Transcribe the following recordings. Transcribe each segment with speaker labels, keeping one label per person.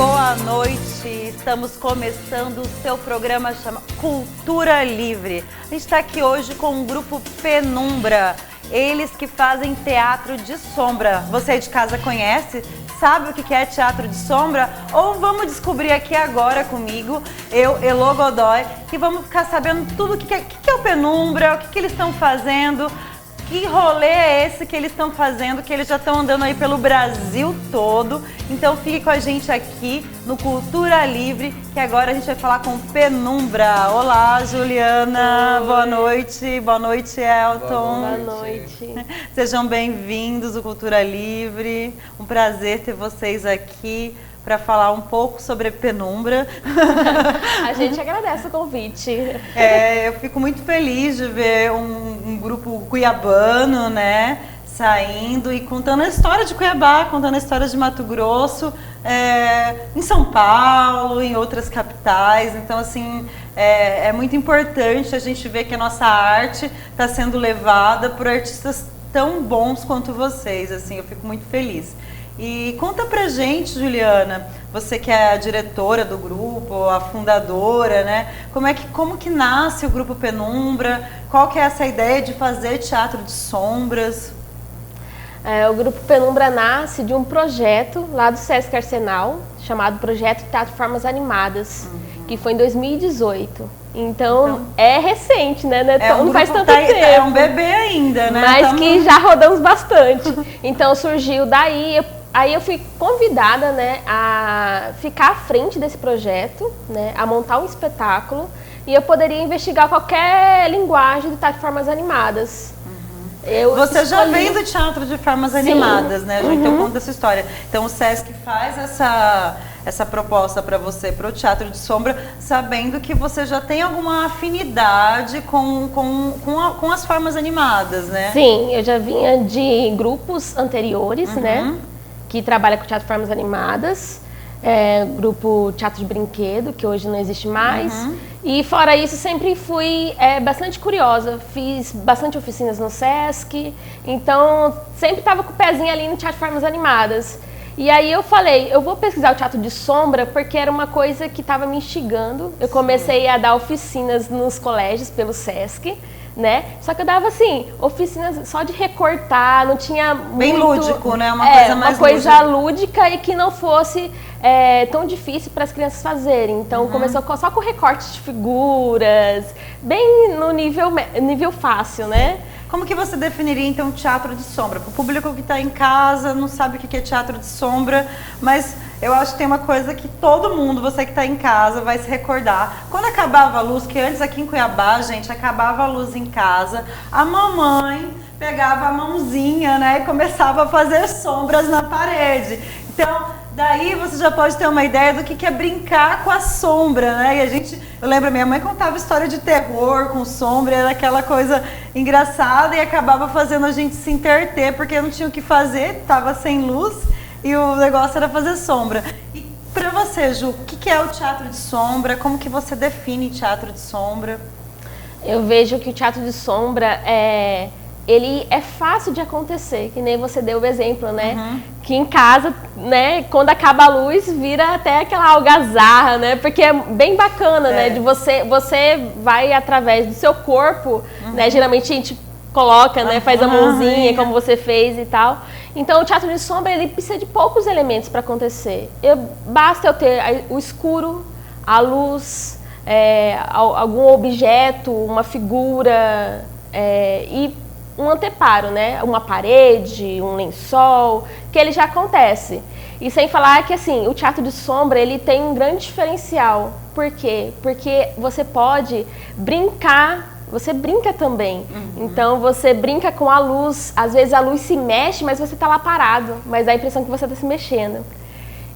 Speaker 1: Boa noite, estamos começando o seu programa chamado Cultura Livre. A gente está aqui hoje com o grupo Penumbra, eles que fazem teatro de sombra. Você aí de casa conhece? Sabe o que é teatro de sombra? Ou vamos descobrir aqui agora comigo, eu, Elo Godoy, que vamos ficar sabendo tudo o que é o Penumbra, o que eles estão fazendo. Que rolê é esse que eles estão fazendo, que eles já estão andando aí pelo Brasil todo. Então fique com a gente aqui no Cultura Livre, que agora a gente vai falar com Penumbra. Olá, Juliana. Oi. Boa noite. Boa noite, Elton.
Speaker 2: Boa noite.
Speaker 1: Sejam bem-vindos ao Cultura Livre. Um prazer ter vocês aqui para falar um pouco sobre a Penumbra.
Speaker 2: A gente agradece o convite.
Speaker 1: Eu fico muito feliz de ver um grupo cuiabano, né, saindo e contando a história de Cuiabá, contando a história de Mato Grosso, em São Paulo, em outras capitais. Então, assim, é muito importante a gente ver que a nossa arte está sendo levada por artistas tão bons quanto vocês. Assim, eu fico muito feliz. E conta pra gente, Juliana, você que é a diretora do grupo, a fundadora, né? Como que nasce o grupo Penumbra? Qual que é essa ideia de fazer teatro de sombras?
Speaker 2: O grupo Penumbra nasce de um projeto lá do Sesc Arsenal, chamado Projeto Teatro Formas Animadas, que foi em 2018. Então é recente, né? Não faz tanto tempo.
Speaker 1: É um bebê ainda, né?
Speaker 2: Mas que já rodamos bastante. Então surgiu daí. Aí eu fui convidada, né, a ficar à frente desse projeto, né, a montar um espetáculo, e eu poderia investigar qualquer linguagem do teatro de formas animadas.
Speaker 1: Você já veio do teatro de formas animadas, né? Então conta essa história. Então o Sesc faz essa proposta para você, para o teatro de sombra, sabendo que você já tem alguma afinidade com as formas animadas, né?
Speaker 2: Sim, eu já vinha de grupos anteriores, né? Que trabalha com teatro de formas animadas, grupo Teatro de Brinquedo, que hoje não existe mais. E fora isso, sempre fui bastante curiosa, fiz bastante oficinas no Sesc, então sempre estava com o pezinho ali no teatro de formas animadas. E aí eu falei, eu vou pesquisar o teatro de sombra, porque era uma coisa que estava me instigando. Eu comecei a dar oficinas nos colégios pelo Sesc, né? Só que eu dava assim, oficinas só de recortar, não tinha
Speaker 1: bem
Speaker 2: muito,
Speaker 1: lúdico, né? Uma coisa
Speaker 2: lúdica e que não fosse tão difícil para as crianças fazerem. Então começou só com recortes de figuras, bem no nível fácil, né?
Speaker 1: Como que você definiria, então, teatro de sombra? Para o público que está em casa, não sabe o que é teatro de sombra, mas eu acho que tem uma coisa que todo mundo, você que está em casa, vai se recordar. Quando acabava a luz, que antes aqui em Cuiabá, gente, acabava a luz em casa, a mamãe pegava a mãozinha, né, e começava a fazer sombras na parede. Então, daí você já pode ter uma ideia do que é brincar com a sombra, né? E eu lembro, minha mãe contava história de terror com sombra, era aquela coisa engraçada e acabava fazendo a gente se interter, porque não tinha o que fazer, estava sem luz e o negócio era fazer sombra. E para você, Ju, o que é o teatro de sombra? Como que você define teatro de sombra?
Speaker 2: Eu vejo que o teatro de sombra ele é fácil de acontecer, que nem você deu o exemplo, né? Que em casa, né, quando acaba a luz, vira até aquela algazarra, né? Porque é bem bacana, né? De você vai através do seu corpo, né? Geralmente a gente coloca, né? Faz a mãozinha, como você fez e tal. Então o teatro de sombra, ele precisa de poucos elementos para acontecer. Basta eu ter o escuro, a luz, algum objeto, uma figura e um anteparo, né? Uma parede, um lençol, que ele já acontece. E sem falar que, assim, o teatro de sombra, ele tem um grande diferencial. Por quê? Porque você pode brincar, você brinca também. Então, você brinca com a luz. Às vezes a luz se mexe, mas você está lá parado. Mas dá a impressão que você está se mexendo.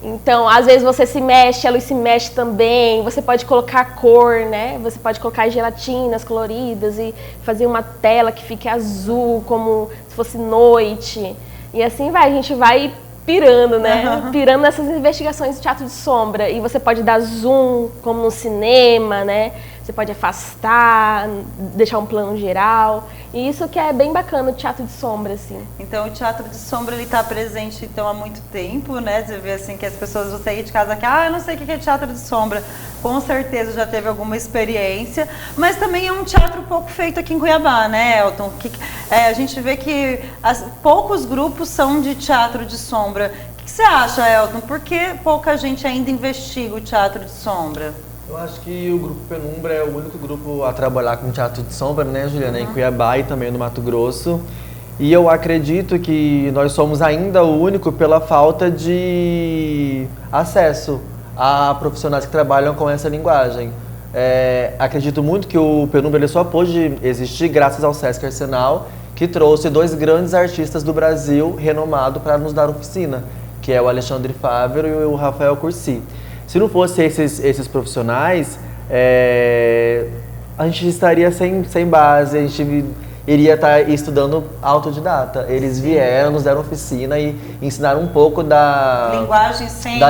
Speaker 2: Então, às vezes você se mexe, a luz se mexe também, você pode colocar cor, né? Você pode colocar gelatinas coloridas e fazer uma tela que fique azul, como se fosse noite. E assim vai, a gente vai pirando, né? Pirando nessas investigações de teatro de sombra. E você pode dar zoom, como no cinema, né? você pode afastar, deixar um plano geral. E isso que é bem bacana o teatro de sombra, assim.
Speaker 1: Então o teatro de sombra, ele está presente então há muito tempo, né? Você vê assim que as pessoas vão sair de casa que, eu não sei o que é teatro de sombra. Com certeza já teve alguma experiência, mas também é um teatro pouco feito aqui em Cuiabá, né, Elton? A gente vê que poucos grupos são de teatro de sombra. O que você acha, Elton? Por que pouca gente ainda investiga o teatro de sombra?
Speaker 3: Eu acho que o Grupo Penumbra é o único grupo a trabalhar com teatro de sombra, né, Juliana? Em Cuiabá e também no Mato Grosso. E eu acredito que nós somos ainda o único pela falta de acesso a profissionais que trabalham com essa linguagem. Acredito muito que o Penumbra ele só pôde existir graças ao Sesc Arsenal, que trouxe 2 grandes artistas do Brasil renomado para nos dar oficina, que é o Alexandre Fávero e o Rafael Cursi. Se não fosse esses profissionais, a gente estaria sem base, a gente iria estar estudando autodidata. Eles vieram, nos deram oficina e ensinaram um pouco da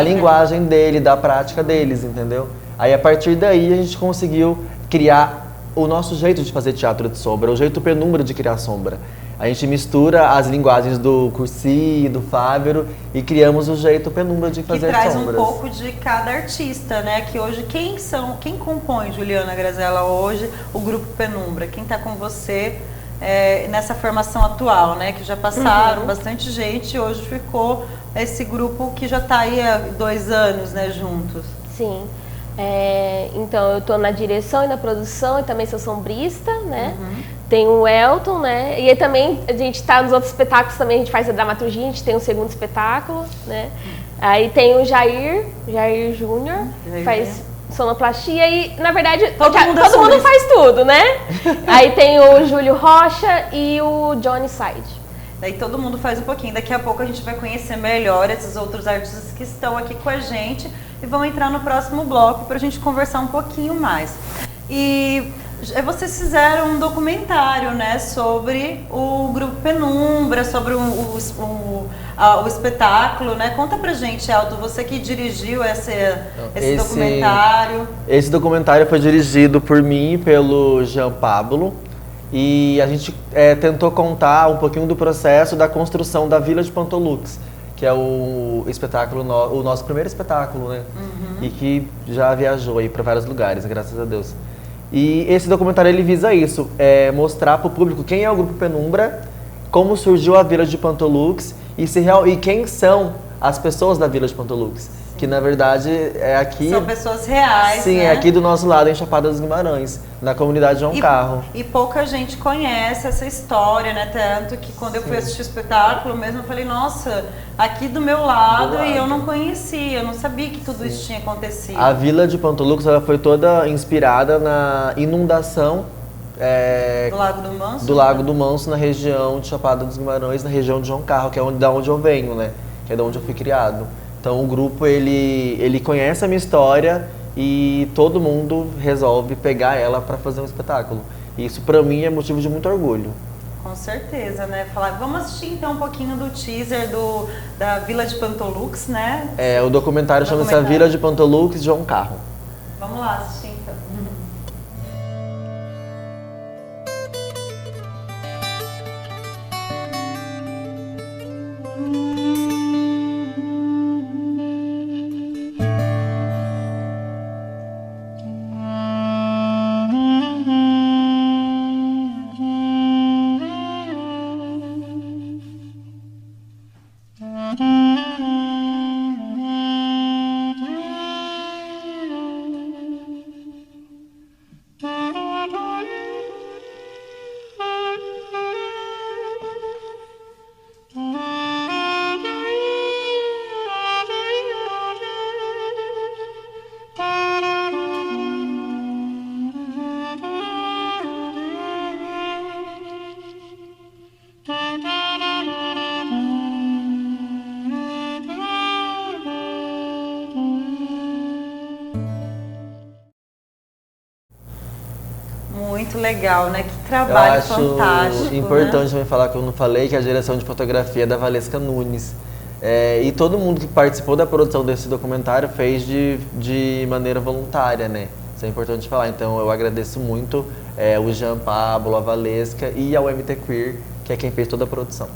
Speaker 3: linguagem dele, da prática deles, entendeu? Aí a partir daí a gente conseguiu criar o nosso jeito de fazer teatro de sombra, o jeito Penumbra de criar sombra. A gente mistura as linguagens do Cursi, do Fávero e criamos o jeito Penumbra de fazer sombras.
Speaker 1: Que traz um pouco de cada artista, né? Que hoje, quem compõe, Juliana Grazella, hoje, o Grupo Penumbra? Quem está com você nessa formação atual, né? Que já passaram bastante gente e hoje ficou esse grupo que já está aí há 2 anos, né, juntos.
Speaker 2: Sim. Então, eu estou na direção e na produção e também sou sombrista, né? Tem o Elton, né? E aí também a gente está nos outros espetáculos também, a gente faz a dramaturgia, a gente tem um segundo espetáculo, né? Aí tem o Jair Júnior, faz sonoplastia e, na verdade, todo mundo faz tudo, né? Aí tem o Júlio Rocha e o Johnny Side.
Speaker 1: Daí todo mundo faz um pouquinho. Daqui a pouco a gente vai conhecer melhor esses outros artistas que estão aqui com a gente e vão entrar no próximo bloco para a gente conversar um pouquinho mais. E vocês fizeram um documentário, né, sobre o Grupo Penumbra, sobre o espetáculo, né? Conta pra gente, Elton, você que dirigiu esse documentário. Esse
Speaker 3: documentário foi dirigido por mim e pelo Jean Pablo. E a gente tentou contar um pouquinho do processo da construção da Vila de Pantolux, que é o espetáculo, o nosso primeiro espetáculo, né? E que já viajou aí para vários lugares, graças a Deus. E esse documentário ele visa isso, mostrar para o público quem é o Grupo Penumbra, como surgiu a Vila de Pantolux e quem são as pessoas da Vila de Pantolux. Que na verdade é aqui...
Speaker 1: São pessoas reais,
Speaker 3: sim,
Speaker 1: né?
Speaker 3: É aqui do nosso lado, em Chapada dos Guimarães, na comunidade João Carro.
Speaker 1: E pouca gente conhece essa história, né? Tanto que quando eu fui assistir o espetáculo mesmo, eu falei, nossa, aqui do meu lado, e eu não conhecia, eu não sabia que tudo isso tinha acontecido.
Speaker 3: A Vila de Pantolux, ela foi toda inspirada na inundação
Speaker 1: do
Speaker 3: Lago do Manso, na região de Chapada dos Guimarães, na região de João Carro, que é da onde eu venho, né? Que é da onde eu fui criado. Então o grupo, ele conhece a minha história e todo mundo resolve pegar ela para fazer um espetáculo. E isso para mim é motivo de muito orgulho.
Speaker 1: Com certeza, né? Vamos assistir então um pouquinho do teaser da Vila de Pantolux, né?
Speaker 3: O documentário chama-se A Vila de Pantolux, João Carro.
Speaker 1: Vamos lá assistir então. Muito legal, né? Que trabalho fantástico.
Speaker 3: É importante também falar que eu não falei, que a direção de fotografia é da Valesca Nunes. E todo mundo que participou da produção desse documentário fez de maneira voluntária, né? Isso é importante falar. Então eu agradeço muito o Jean Pablo, a Valesca e ao MT Queer, que é quem fez toda a produção.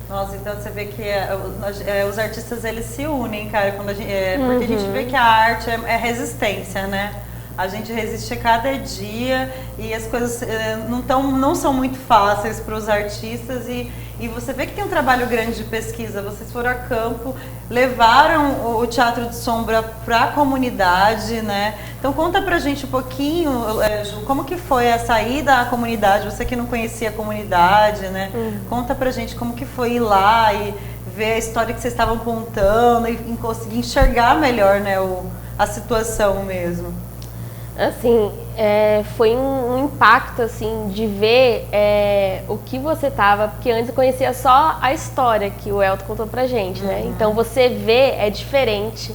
Speaker 1: Nossa, então você vê que os artistas eles se unem, cara, quando porque a gente vê que a arte é resistência, né? A gente resiste a cada dia e as coisas não são muito fáceis para os artistas e você vê que tem um trabalho grande de pesquisa. Vocês foram a campo, levaram o Teatro de Sombra para a comunidade, né? Então conta pra gente um pouquinho, Ju, como que foi a saída à comunidade, você que não conhecia a comunidade, né? Conta pra gente como que foi ir lá e ver a história que vocês estavam contando e conseguir enxergar melhor, né, a situação mesmo.
Speaker 2: Assim, foi um impacto, assim, de ver o que você tava, porque antes eu conhecia só a história que o Elton contou pra gente, né? Então você vê, é diferente.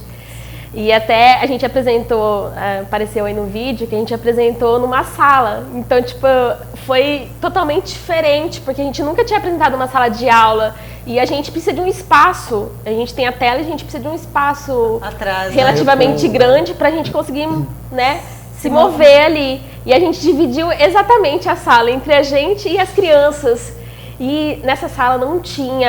Speaker 2: E até a gente apresentou, apareceu aí no vídeo, que a gente apresentou numa sala. Então, tipo, foi totalmente diferente, porque a gente nunca tinha apresentado uma sala de aula. E a gente precisa de um espaço. A gente tem a tela e a gente precisa de um espaço
Speaker 1: atrás,
Speaker 2: relativamente grande pra gente conseguir, né, se mover ali. E a gente dividiu exatamente a sala entre a gente e as crianças. E nessa sala não tinha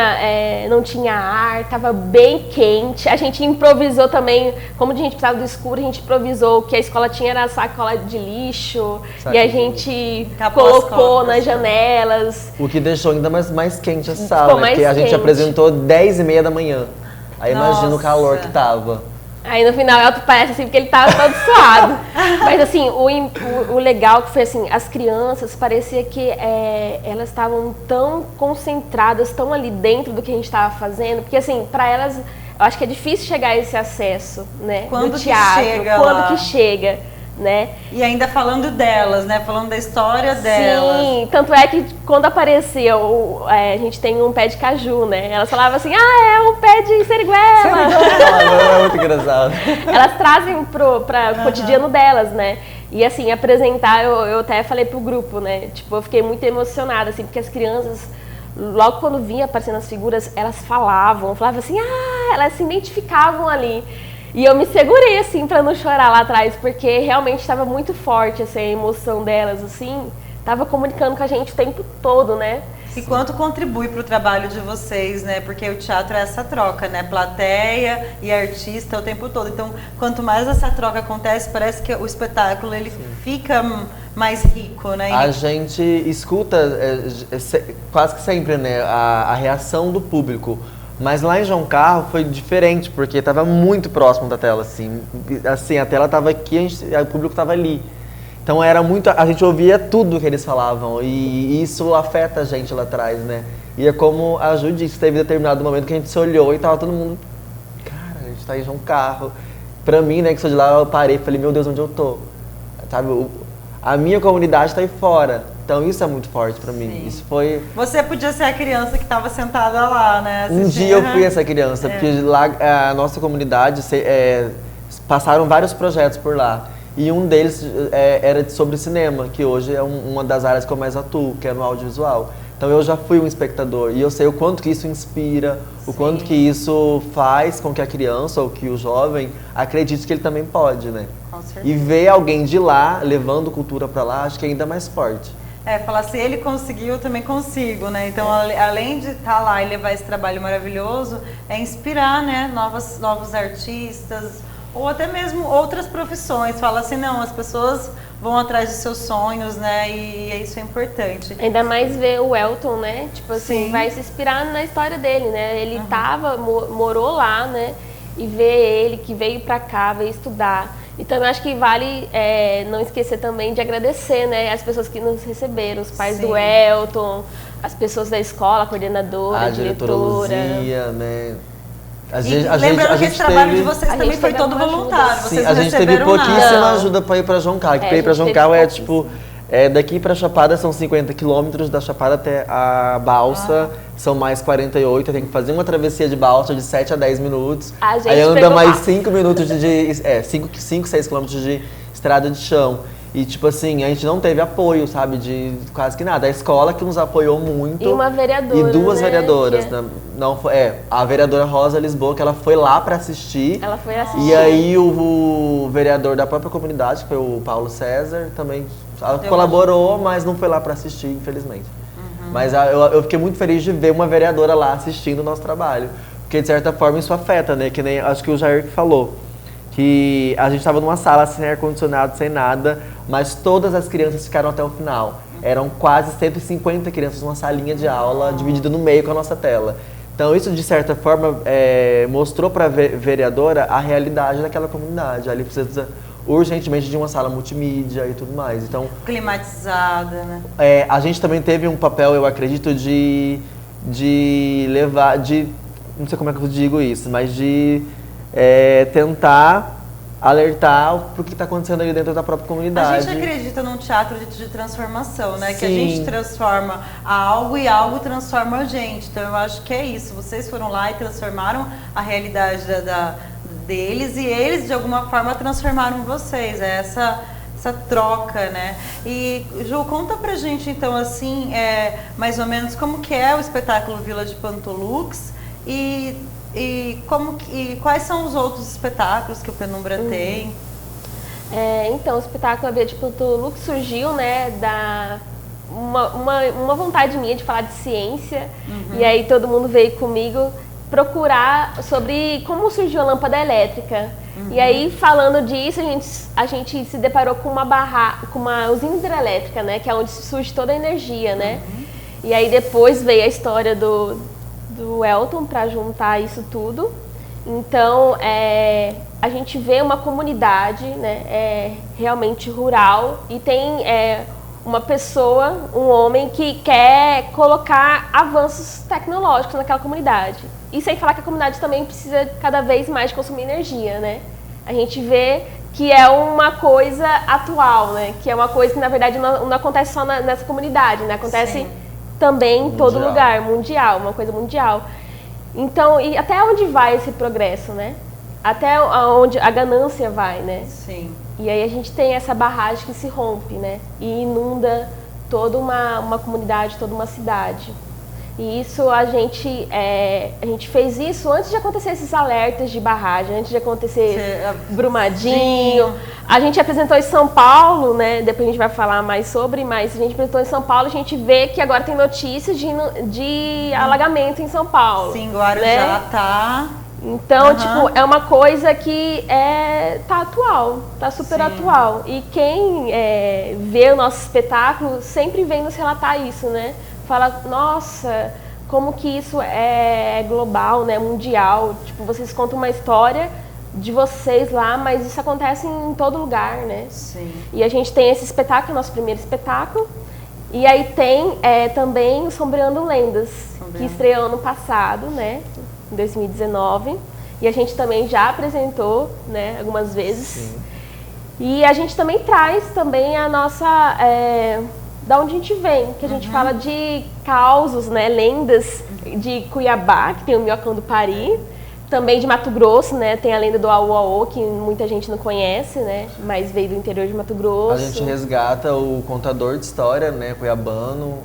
Speaker 2: ar, estava bem quente. A gente improvisou também, como a gente precisava do escuro, a gente improvisou. O que a escola tinha era sacola de lixo. E a gente colocou nas janelas.
Speaker 3: O que deixou ainda mais quente a sala, porque a gente apresentou 10h30 da manhã. Aí imagina o calor que tava.
Speaker 2: Aí no final Elton parece assim, porque ele tava todo suado. Mas assim, o legal que foi assim, as crianças parecia que elas estavam tão concentradas, tão ali dentro do que a gente estava fazendo, porque assim, para elas, eu acho que é difícil chegar a esse acesso, né?
Speaker 1: Quando
Speaker 2: do teatro, quando que chega, né?
Speaker 1: E ainda falando delas, né? Falando da história delas.
Speaker 2: Sim, tanto é que quando apareceu, a gente tem um pé de caju, né? Elas falavam assim, é um pé de seriguela.
Speaker 3: É muito engraçado.
Speaker 2: Elas trazem para o cotidiano delas, né? E assim, apresentar, eu até falei pro grupo, né? Tipo, eu fiquei muito emocionada, assim, porque as crianças, logo quando vinha aparecendo as figuras, elas falavam assim, elas se identificavam ali. E eu me segurei, assim, pra não chorar lá atrás, porque realmente estava muito forte, assim, a emoção delas, assim, estava comunicando com a gente o tempo todo, né?
Speaker 1: E quanto contribui para o trabalho de vocês, né? Porque o teatro é essa troca, né? Plateia e artista o tempo todo. Então, quanto mais essa troca acontece, parece que o espetáculo, ele fica mais rico, né?
Speaker 3: A gente escuta quase que sempre, né, a reação do público. Mas lá em João Carro foi diferente, porque estava muito próximo da tela, assim. Assim, a tela estava aqui, o público estava ali. Então era muito, a gente ouvia tudo que eles falavam e isso afeta a gente lá atrás, né? E é como a Ju disse, teve determinado momento que a gente se olhou e tava todo mundo, cara, a gente tá em João Carro. Pra mim, né, que sou de lá, eu parei e falei, meu Deus, onde eu tô? Sabe, a minha comunidade tá aí fora. Então isso é muito forte pra mim. Isso foi...
Speaker 1: Você podia ser a criança que estava sentada lá, né?
Speaker 3: Um dia eu fui essa criança, porque lá a nossa comunidade passaram vários projetos por lá. E um deles era sobre cinema, que hoje é uma das áreas que eu mais atuo, que é no audiovisual. Então eu já fui um espectador e eu sei o quanto que isso inspira, o quanto que isso faz com que a criança ou que o jovem acredite que ele também pode, né?
Speaker 1: Com certeza.
Speaker 3: E ver alguém de lá levando cultura pra lá, acho que é ainda mais forte.
Speaker 1: Falar se ele conseguiu, eu também consigo, né? Então, além de estar lá e levar esse trabalho maravilhoso, é inspirar, né, novos artistas ou até mesmo outras profissões. Fala assim, não, as pessoas vão atrás de seus sonhos, né? E isso é importante.
Speaker 2: Ainda mais ver o Elton, né? Tipo assim, vai se inspirar na história dele, né? Ele morou lá, né? E ver ele que veio pra cá, veio estudar. Então, eu acho que vale não esquecer também de agradecer, né, as pessoas que nos receberam, os pais do Elton, as pessoas da escola, a coordenadora, a diretora.
Speaker 3: Luzia, né?
Speaker 1: Lembrando que esse trabalho de vocês também foi todo voluntário.
Speaker 3: Sim, a gente teve pouquíssima ajuda para ir para João Carro. Para ir para João Carro daqui para Chapada são 50 quilômetros, da Chapada até a Balsa são mais 48, tem que fazer uma travessia de balsa de 7 a 10 minutos. Aí anda mais 5 minutos 5, 6 quilômetros de estrada de chão. E, tipo assim, a gente não teve apoio, sabe, de quase que nada. A escola que nos apoiou muito.
Speaker 2: E uma vereadora,
Speaker 3: E duas
Speaker 2: né,
Speaker 3: vereadoras.
Speaker 2: que é-
Speaker 3: Não foi, a vereadora Rosa Lisboa, que ela foi lá pra assistir.
Speaker 2: Ela foi assistir.
Speaker 3: E aí o vereador da própria comunidade, que foi o Paulo César, também colaborou, mas não foi lá pra assistir, infelizmente. Mas eu fiquei muito feliz de ver uma vereadora lá assistindo o nosso trabalho. Porque, de certa forma, isso afeta, né? Que nem, acho que o Jair que falou. Que a gente estava numa sala sem ar-condicionado, sem nada, mas todas as crianças ficaram até o final. Eram quase 150 crianças numa salinha de aula, dividida no meio com a nossa tela. Então, isso, de certa forma, mostrou para a vereadora a realidade daquela comunidade. Ali precisa urgentemente de uma sala multimídia e tudo mais. Então,
Speaker 1: Climatizada, né?
Speaker 3: a gente também teve um papel, eu acredito, de levar, não sei como é que eu digo isso, mas de tentar alertar para o que está acontecendo ali dentro da própria comunidade.
Speaker 1: A gente acredita num teatro de transformação, né? Que a
Speaker 3: Sim.
Speaker 1: gente transforma algo e algo transforma a gente. Então eu acho que é isso. Vocês foram lá e transformaram a realidade deles e eles de alguma forma transformaram vocês. É essa troca, né? E Ju, conta pra gente então assim, mais ou menos como que é o espetáculo Vila de Pantolux e quais são os outros espetáculos que o Penumbra tem?
Speaker 2: Então, o espetáculo A Vila de Pantolux surgiu, né, uma vontade minha de falar de ciência. E aí todo mundo veio comigo procurar sobre como surgiu a lâmpada elétrica. E aí, falando disso, a gente se deparou com uma usina hidrelétrica, né, que é onde surge toda a energia, né? E aí depois veio a história do Elton para juntar isso tudo. Então, a gente vê uma comunidade, né, realmente rural e tem uma pessoa, um homem que quer colocar avanços tecnológicos naquela comunidade. E sem falar que a comunidade também precisa cada vez mais de consumir energia, né? A gente vê que é uma coisa atual, né? Que é uma coisa que, na verdade, não acontece só nessa comunidade, né? Acontece
Speaker 1: Sim.
Speaker 2: também em todo
Speaker 3: Mundial.
Speaker 2: lugar, mundial, uma coisa mundial. Então, e até onde vai esse progresso, né? Até onde a ganância vai, né?
Speaker 1: Sim.
Speaker 2: E aí a gente tem essa barragem que se rompe, né? E inunda toda uma comunidade, toda uma cidade. E isso a gente fez isso antes de acontecer esses alertas de barragem, antes de acontecer Brumadinho. A gente apresentou em São Paulo, né? Depois a gente vai falar mais sobre, mas a gente apresentou em São Paulo, a gente vê que agora tem notícias de alagamento em São Paulo.
Speaker 1: Sim, Guarujá
Speaker 2: né?
Speaker 1: tá.
Speaker 2: Então, tipo, é uma coisa que tá atual, tá super atual. E quem vê o nosso espetáculo sempre vem nos relatar isso, né? Fala, nossa, como que isso é global, né? Mundial. Tipo, vocês contam uma história de vocês lá, mas isso acontece em todo lugar, né?
Speaker 1: Sim.
Speaker 2: E a gente tem esse espetáculo, nosso primeiro espetáculo. E aí tem também o Sombreando Lendas, que estreou ano passado, né? Em 2019. E a gente também já apresentou, né? Algumas vezes.
Speaker 3: Sim.
Speaker 2: E a gente também traz também a nossa... da onde a gente vem, que a gente fala de causos, né? Lendas de Cuiabá, que tem o Minhocão do Pari. Também de Mato Grosso, né? Tem a lenda do Auauô, que muita gente não conhece, né? Mas veio do interior de Mato Grosso.
Speaker 3: A gente resgata o contador de história, né, cuiabano,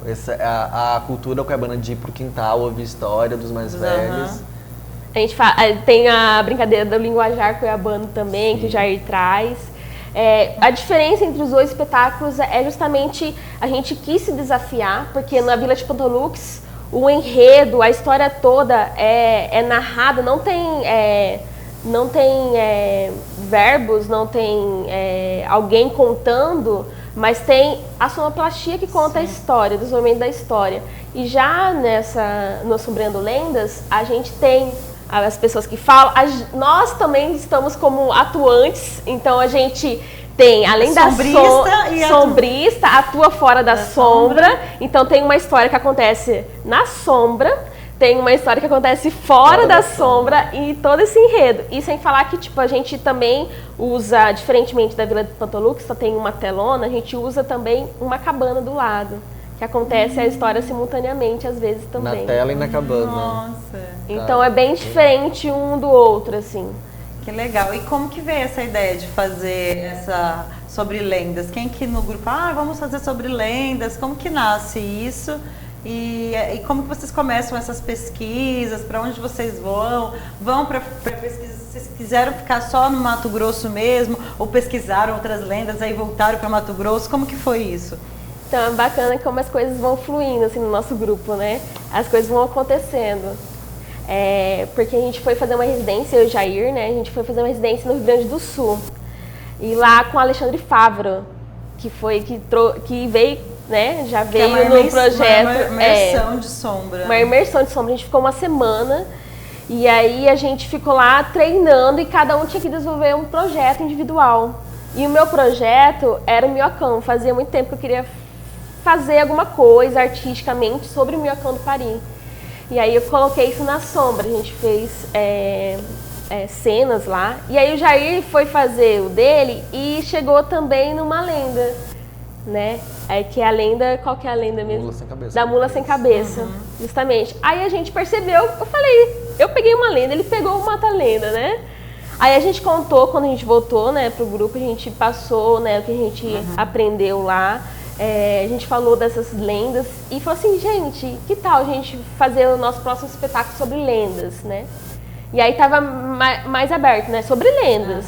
Speaker 3: a cultura cuiabana de ir pro quintal, ouvir história dos mais velhos.
Speaker 2: A gente tem a brincadeira do linguajar cuiabano também, que o Jair traz. A diferença entre os dois espetáculos é justamente a gente quis se desafiar, porque na Vila de Pantolux o enredo, a história toda é narrada, não tem verbos, não tem alguém contando, mas tem a sonoplastia que conta a história, dos momentos da história. E já no Sombreando Lendas, a gente tem as pessoas que falam, nós também estamos como atuantes, então a gente tem, além da sombrista, atua fora da sombra. Então tem uma história que acontece na sombra, tem uma história que acontece fora da sombra e todo esse enredo. E sem falar que tipo, a gente também usa, diferentemente da Vila de Pantolux, só tem uma telona, a gente usa também uma cabana do lado. Que acontece a história simultaneamente, às vezes, também.
Speaker 3: Na tela e na cabana.
Speaker 1: Nossa.
Speaker 2: Então é bem diferente um do outro, assim.
Speaker 1: Que legal. E como que veio essa ideia de fazer essa sobre lendas? Quem que no grupo, vamos fazer sobre lendas, como que nasce isso? E como que vocês começam essas pesquisas? Para onde vocês vão? Vão para pesquisas? Vocês quiseram ficar só no Mato Grosso mesmo? Ou pesquisaram outras lendas, aí voltaram para Mato Grosso? Como que foi isso?
Speaker 2: Então, é bacana como as coisas vão fluindo assim, no nosso grupo, né? As coisas vão acontecendo. Porque a gente foi fazer uma residência, eu e o Jair, né? A gente foi fazer uma residência no Rio Grande do Sul. E lá com o Alexandre Favro, que veio, né? Já veio no projeto.
Speaker 1: Uma imersão de sombra.
Speaker 2: Uma imersão de sombra. A gente ficou uma semana e aí a gente ficou lá treinando e cada um tinha que desenvolver um projeto individual. E o meu projeto era o Minhocão. Fazia muito tempo que eu queria fazer alguma coisa artisticamente sobre o Minhocão do Paris. E aí eu coloquei isso na sombra. A gente fez cenas lá. E aí o Jair foi fazer o dele e chegou também numa lenda, né? Que é a lenda, qual que é a lenda mesmo?
Speaker 3: Mula sem cabeça.
Speaker 2: Da mula sem cabeça, justamente. Aí a gente percebeu, eu peguei uma lenda, ele pegou uma outra lenda, né? Aí a gente contou, quando a gente voltou, né, pro grupo, a gente passou, né, o que a gente aprendeu lá. A gente falou dessas lendas e falou assim, gente, que tal a gente fazer o nosso próximo espetáculo sobre lendas, né? E aí tava mais aberto, né, sobre lendas.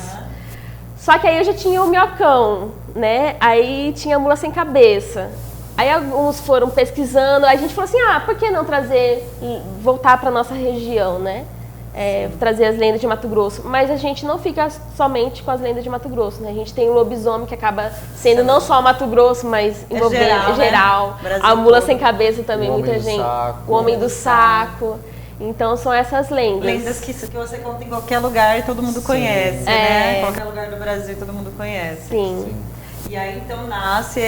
Speaker 2: Só que aí eu já tinha o Minhocão, né? Aí tinha a Mula Sem Cabeça. Aí alguns foram pesquisando, aí a gente falou assim, por que não voltar para nossa região, né? Trazer as lendas de Mato Grosso. Mas a gente não fica somente com as lendas de Mato Grosso, né? A gente tem o lobisomem que acaba sendo não só Mato Grosso, mas envolvendo geral. Né? A Mula Sem Cabeça também, muita gente. O Homem do Saco. Então são essas lendas.
Speaker 1: Lendas que você conta em qualquer lugar e todo mundo conhece, né? Em qualquer lugar do Brasil todo mundo conhece.
Speaker 2: Sim.
Speaker 1: E aí então nasce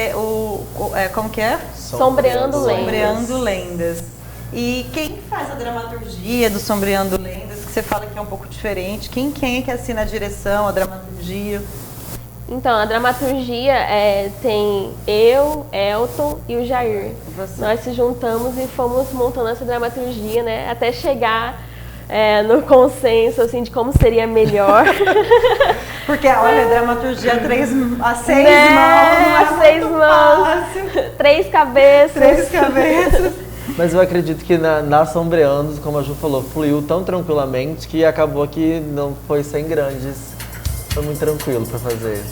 Speaker 1: como que é?
Speaker 2: Sombreando Lendas.
Speaker 1: Sombreando Lendas. E quem faz a dramaturgia do Sombreando Lendas, que você fala que é um pouco diferente? Quem é que assina a direção, a dramaturgia?
Speaker 2: Então, a dramaturgia tem eu, Elton e o Jair. Nós se juntamos e fomos montando essa dramaturgia, né? Até chegar no consenso, assim, de como seria melhor.
Speaker 1: Porque, olha, dramaturgia a seis
Speaker 2: né?
Speaker 1: mãos, não é
Speaker 2: a 6 mãos,
Speaker 1: fácil.
Speaker 2: 3 cabeças.
Speaker 1: 3 cabeças.
Speaker 3: Mas eu acredito que na Sombreando, como a Ju falou, fluiu tão tranquilamente que acabou que não foi sem grandes. Foi muito tranquilo para fazer.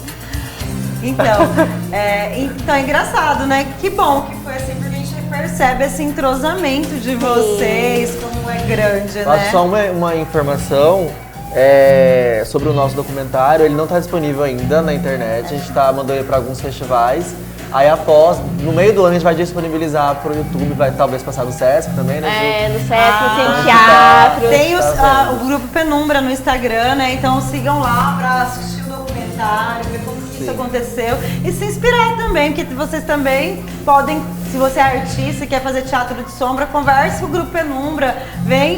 Speaker 1: Então é engraçado, né? Que bom que foi assim, porque a gente percebe esse entrosamento de vocês, como é grande, né?
Speaker 3: Só uma informação sobre o nosso documentário, ele não está disponível ainda na internet, a gente mandando ele para alguns festivais. Aí no meio do ano a gente vai disponibilizar pro YouTube, vai talvez passar no Sesc também, né?
Speaker 2: No Sesc, tem teatro.
Speaker 1: Tem o Grupo Penumbra no Instagram, né? Então sigam lá pra assistir o documentário, ver como que isso aconteceu. E se inspirar também, porque vocês também podem, se você é artista e quer fazer teatro de sombra, converse com o Grupo Penumbra,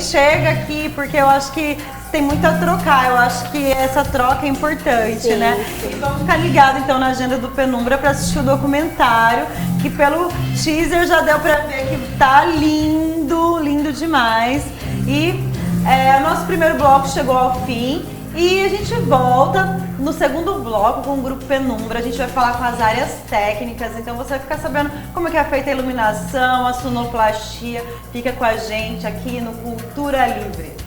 Speaker 1: chega aqui, porque eu acho que tem muito a trocar, eu acho que essa troca é importante, né? E vamos ficar ligados então na agenda do Penumbra para assistir o documentário, que pelo teaser já deu para ver que tá lindo, lindo demais. E nosso primeiro bloco chegou ao fim e a gente volta no segundo bloco com o Grupo Penumbra. A gente vai falar com as áreas técnicas, então você vai ficar sabendo como é feita a iluminação, a sonoplastia. Fica com a gente aqui no Cultura Livre.